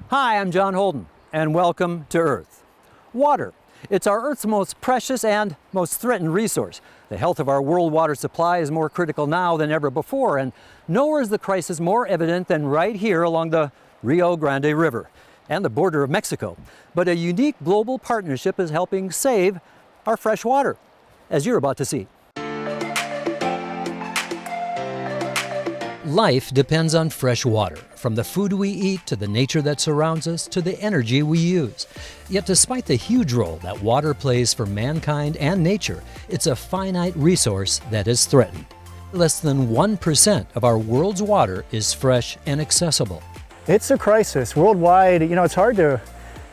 Hi, I'm John Holden, and welcome to Earth. Water. It's our Earth's most precious and most threatened resource. The health of our world water supply is more critical now than ever before, and nowhere is the crisis more evident than right here along the Rio Grande River and the border of Mexico. But a unique global partnership is helping save our fresh water, as you're about to see. Life depends on fresh water, from the food we eat to the nature that surrounds us to the energy we use. Yet despite the huge role that water plays for mankind and nature, it's a finite resource that is threatened. Less than 1% of our world's water is fresh and accessible. It's a crisis worldwide. It's hard to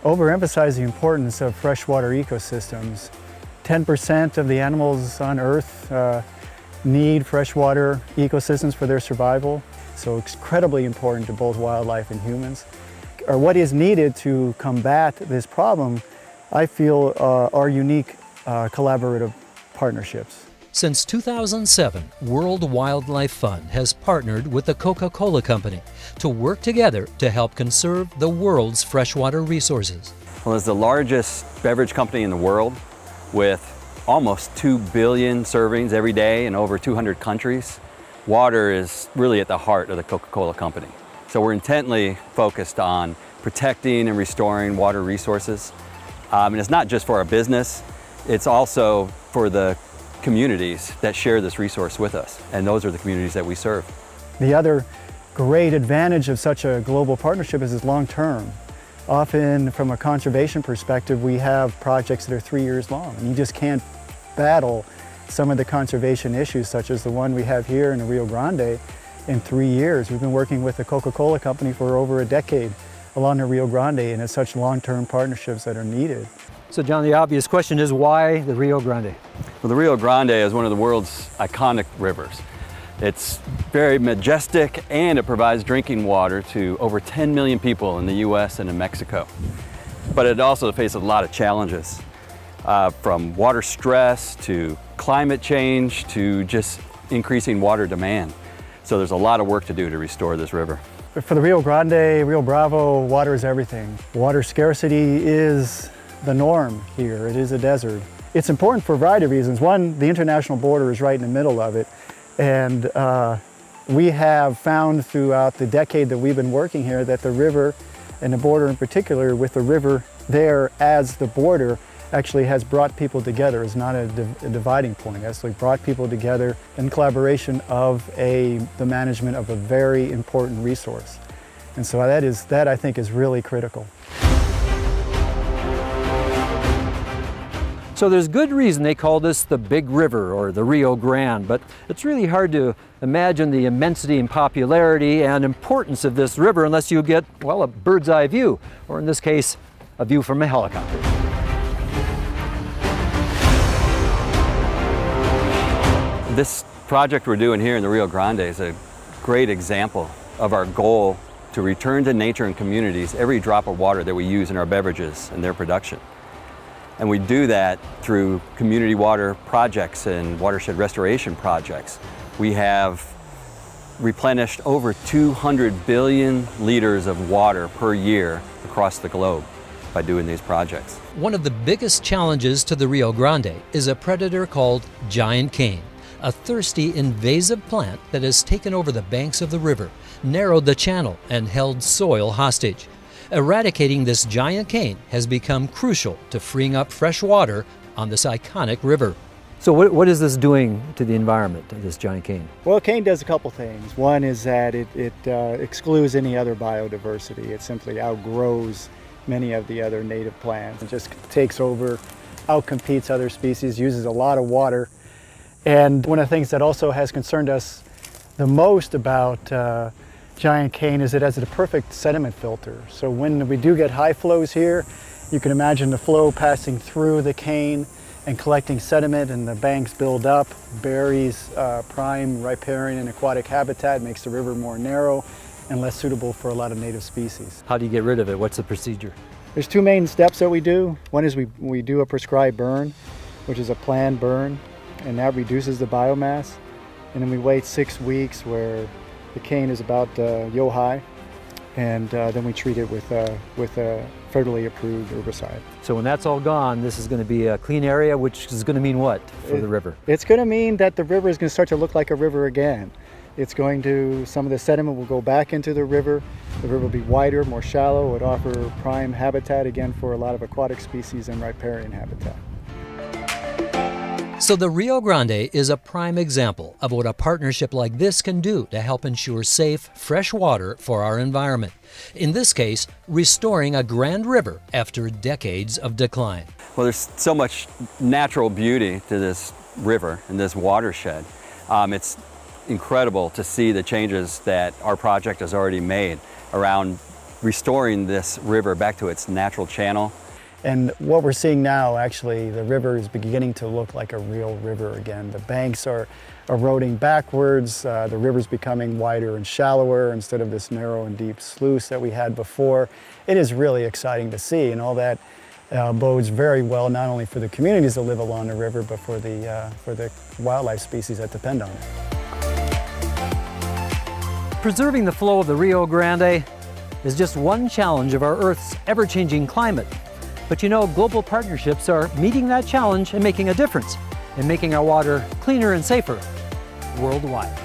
overemphasize the importance of freshwater ecosystems. 10% of the animals on Earth need freshwater ecosystems for their survival, so it's incredibly important to both wildlife and humans. What is needed to combat this problem, I feel, are unique collaborative partnerships. Since 2007, World Wildlife Fund has partnered with the Coca-cola company to work together to help conserve the world's freshwater resources. Well, as the largest beverage company in the world, with almost 2 billion servings every day in over 200 countries, water is really at the heart of the Coca-Cola company. So we're intently focused on protecting and restoring water resources. And it's not just for our business, it's also for the communities that share this resource with us. And those are the communities that we serve. The other great advantage of such a global partnership is it's long-term. Often, from a conservation perspective, we have projects that are 3 years long, and you just can't battle some of the conservation issues, such as the one we have here in the Rio Grande, in 3 years. We've been working with the Coca-Cola company for over a decade along the Rio Grande, and it's such long-term partnerships that are needed. So John, the obvious question is, why the Rio Grande? Well, the Rio Grande is one of the world's iconic rivers. It's very majestic, and it provides drinking water to over 10 million people in the US and in Mexico. But it also faces a lot of challenges, from water stress to climate change to just increasing water demand. So there's a lot of work to do to restore this river. For the Rio Grande, Rio Bravo, water is everything. Water scarcity is the norm here. It is a desert. It's important for a variety of reasons. One, the international border is right in the middle of it. And we have found throughout the decade that we've been working here that the river, and the border in particular, with the river there as the border, actually has brought people together. It's not a dividing point. It's actually brought people together in collaboration of the management of a very important resource. And so that I think is really critical. So there's good reason they call this the Big River or the Rio Grande, but it's really hard to imagine the immensity and popularity and importance of this river unless you get, well, a bird's eye view, or in this case, a view from a helicopter. This project we're doing here in the Rio Grande is a great example of our goal to return to nature and communities every drop of water that we use in our beverages and their production. And we do that through community water projects and watershed restoration projects. We have replenished over 200 billion liters of water per year across the globe by doing these projects. One of the biggest challenges to the Rio Grande is a predator called giant cane, a thirsty invasive plant that has taken over the banks of the river, narrowed the channel, and held soil hostage. Eradicating this giant cane has become crucial to freeing up fresh water on this iconic river. So what is this doing to the environment, this giant cane? Well, cane does a couple things. One is that it excludes any other biodiversity. It simply outgrows many of the other native plants. It just takes over, outcompetes other species, uses a lot of water. And one of the things that also has concerned us the most about giant cane is it has a perfect sediment filter. So when we do get high flows here, you can imagine the flow passing through the cane and collecting sediment, and the banks build up, buries prime riparian and aquatic habitat, makes the river more narrow and less suitable for a lot of native species. How do you get rid of it? What's the procedure? There's two main steps that we do. One is we do a prescribed burn, which is a planned burn, and that reduces the biomass. And then we wait 6 weeks where the cane is about yay high, and then we treat it with a federally approved herbicide. So when that's all gone, this is going to be a clean area, which is going to mean what for the river? It's going to mean that the river is going to start to look like a river again. It's going to, some of the sediment will go back into the river. The river will be wider, more shallow. It would offer prime habitat again for a lot of aquatic species and riparian habitat. So the Rio Grande is a prime example of what a partnership like this can do to help ensure safe, fresh water for our environment. In this case, restoring a grand river after decades of decline. Well, there's so much natural beauty to this river and this watershed. It's incredible to see the changes that our project has already made around restoring this river back to its natural channel. And what we're seeing now, actually, the river is beginning to look like a real river again. The banks are eroding backwards, the river's becoming wider and shallower instead of this narrow and deep sluice that we had before. It is really exciting to see, and all that bodes very well not only for the communities that live along the river, but for the wildlife species that depend on it. Preserving the flow of the Rio Grande is just one challenge of our Earth's ever-changing climate. But you know, global partnerships are meeting that challenge and making a difference in making our water cleaner and safer worldwide.